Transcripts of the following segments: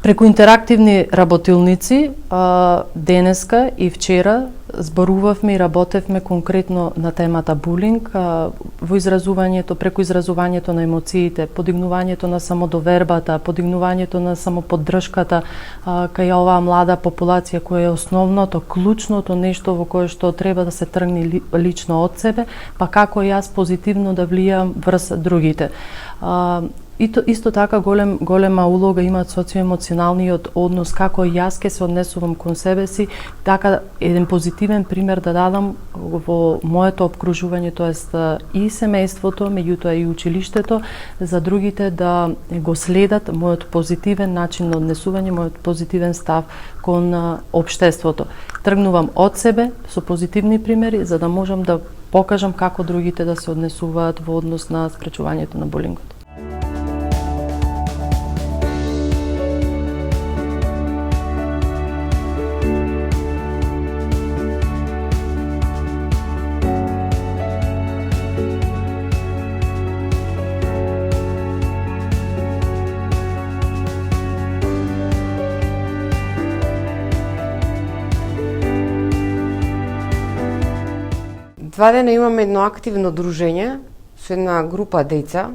Преку интерактивни работилници, денеска и вчера зборувавме и работевме конкретно на темата булинг, во изразувањето, преку изразувањето на емоциите, подигнувањето на самодовербата, подигнувањето на самоподдршката кај оваа млада популација која е основното, клучното нешто во кое што треба да се тргне лично од себе, па како јас позитивно да влијам врз другите. Исто така голема улога имаат социоемоционалниот однос, како јас ке се однесувам кон себе си, така еден позитивен пример да дадам во моето обкружување, тоест и семејството, меѓутоа и училиштето, за другите да го следат мојот позитивен начин на однесување, мојот позитивен став кон општеството. Тргнувам од себе со позитивни примери, за да можам да покажам како другите да се однесуваат во однос на спречувањето на булингот. Два дена имаме едно активно дружење со една група деца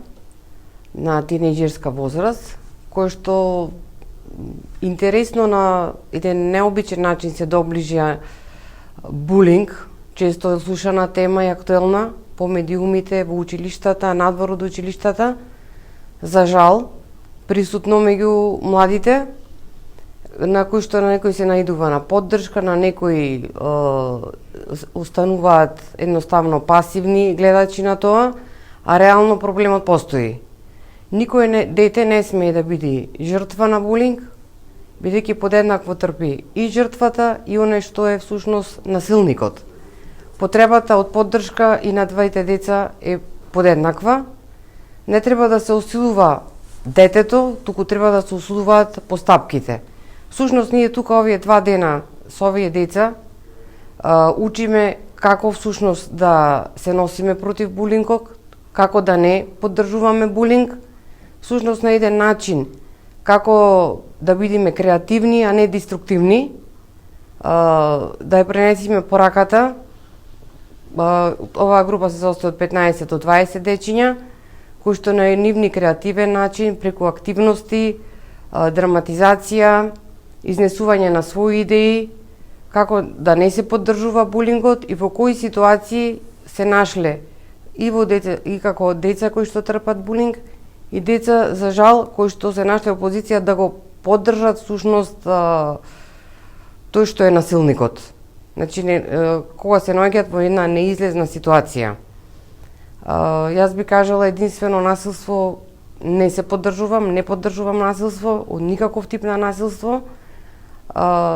на тинејџерска возраст, кој што интересно на еден необичен начин се доближија булинг, често слушана тема и актуелна по медиумите во училиштата, надвор од училиштата. За жал, присутно меѓу младите, на кои што на некои се наидува на поддршка, на некои остануваат едноставно пасивни гледачи на тоа, а реално проблемот постои. Никој дете не смее да биде жртва на булинг, бидејќи подеднакво трпи и жртвата и оној што е всушност насилникот. Потребата од поддршка и на дваите деца е подеднаква. Не треба да се осилува детето, туку треба да се осилуваат постапките. Всушност, ние тука овие 2 дена со овие деца учиме како всушност да се носиме против булингот, како да не поддржуваме булинг, всушност на еден начин како да бидеме креативни, а не деструктивни, да ја пренесиме пораката. Оваа група се состои од 15 до 20 дечиња, кои што на нивни креативен начин, преку активности, драматизација, изнесување на своји идеи, како да не се поддржува булингот и во кои ситуации се нашле и во деца, и како деца кои што трпат булинг, и деца, за жал, кои што се нашле во позиција да го поддржат всушност тој што е насилникот. Значи, кога се наоѓаат во една неизлезна ситуација. Јас би кажала единствено насилство не се поддржувам, не поддржувам насилство, од никаков тип на насилство.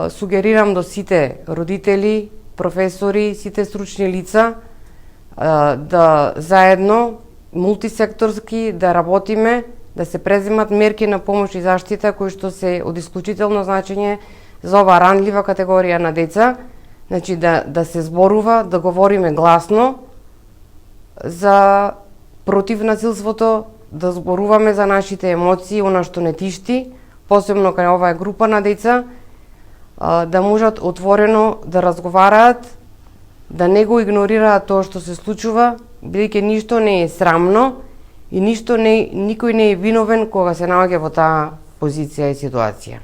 Сугерирам до сите родители, професори, сите стручни лица да заедно, мултисекторски, да работиме, да се преземат мерки на помош и заштита кои што се од исклучително значење за оваа ранлива категорија на деца. Значи да се зборува, да говориме гласно за против насилството, да зборуваме за нашите емоции, она што не тишти, посебно кај оваа група на деца, да можат отворено да разговараат, да не го игнорираат тоа што се случува, бидејќи ништо не е срамно и никој не е виновен кога се наоѓа во таа позиција и ситуација.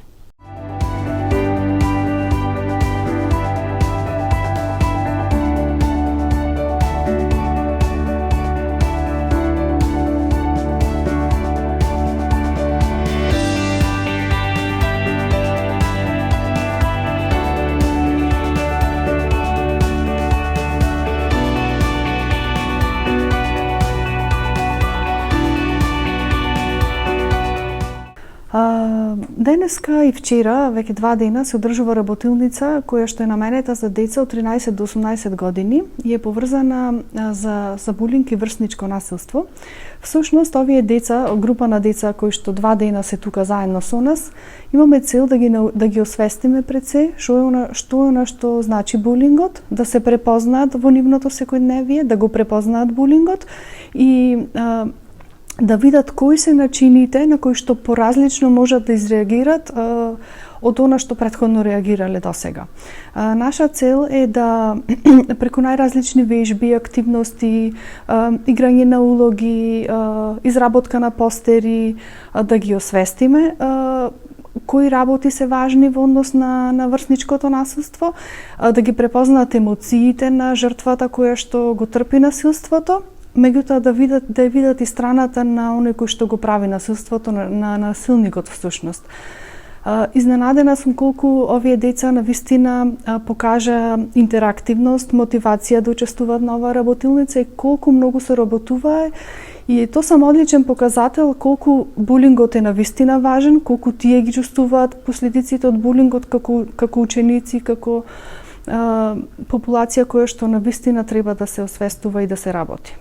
Денеска и вчера, веќе 2 дена, се одржува работилница која што е наменета за деца од 13 до 18 години и е поврзана за булинг и врсничко насилство. Всушност, овие деца, група на деца кои што 2 дена се тука заедно со нас, имаме цел да ги освестиме пред се што е она што значи булингот, да се препознаат во нивното секојдневие, да го препознаат булингот и да видат кои се начините на кои што поразлично можат да изреагират од она што претходно реагирале досега. Наша цел е да преку најразлични вежби, активности, играње на улоги, изработка на постери, да ги освестиме кои работи се важни во однос на врсничкото насилство, да ги препознаат емоциите на жртвата која што го трпи насилството, меѓутоа да видат и страната на оној кој што го прави насилството, на насилникот всушност. Изненадена сум колку овие деца навистина покажа интерактивност, мотивација да учествуваат на оваа работилница и колку многу се работува. И тоа сам одличен показател колку булингот е навистина важен, колку тие ги чувствуваат последиците од булингот како ученици, како популација која што навистина треба да се освестува и да се работи.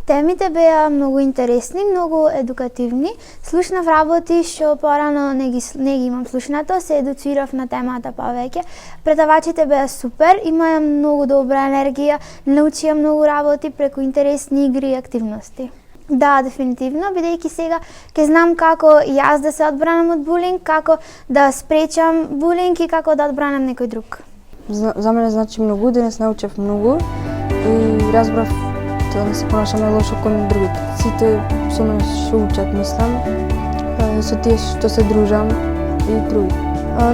Темите беа многу интересни, многу едукативни. Слушнав работи што порано не ги имам слушнато, се едуцирав на темата повеќе. Предавачите беа супер, имаа многу добра енергија, научија многу работи преку интересни игри и активности. Да, дефинитивно, бидејќи сега ќе знам како јас да се одбранам од булинг, како да спречам булинг и како да одбранам некој друг. За мене значи многу, денес научев многу и разбрав да не се понашаме лошо кон другите. Сите со мене што учат, мислам, со тие што се дружам и други.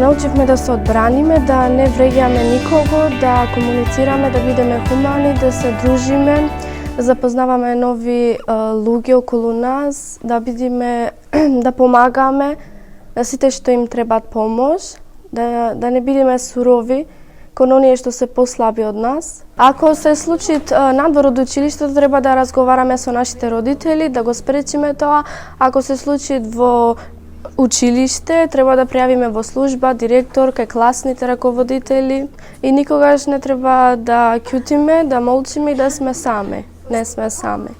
Научивме да се одбраниме, да не вреѓаме никого, да комуницираме, да бидеме хумани, да се дружиме, да запознаваме нови луѓе околу нас, да бидеме, да помагаме на сите што им требаат помош, да не бидеме сурови кон оние што се послаби од нас. Ако се случи надвор од училиштето, треба да разговараме со нашите родители, да го спречиме тоа. Ако се случи во училиште, треба да пријавиме во служба, директор, кај класните раководители и никогаш не треба да ќутиме, да молчиме и да сме сами. Не сме сами.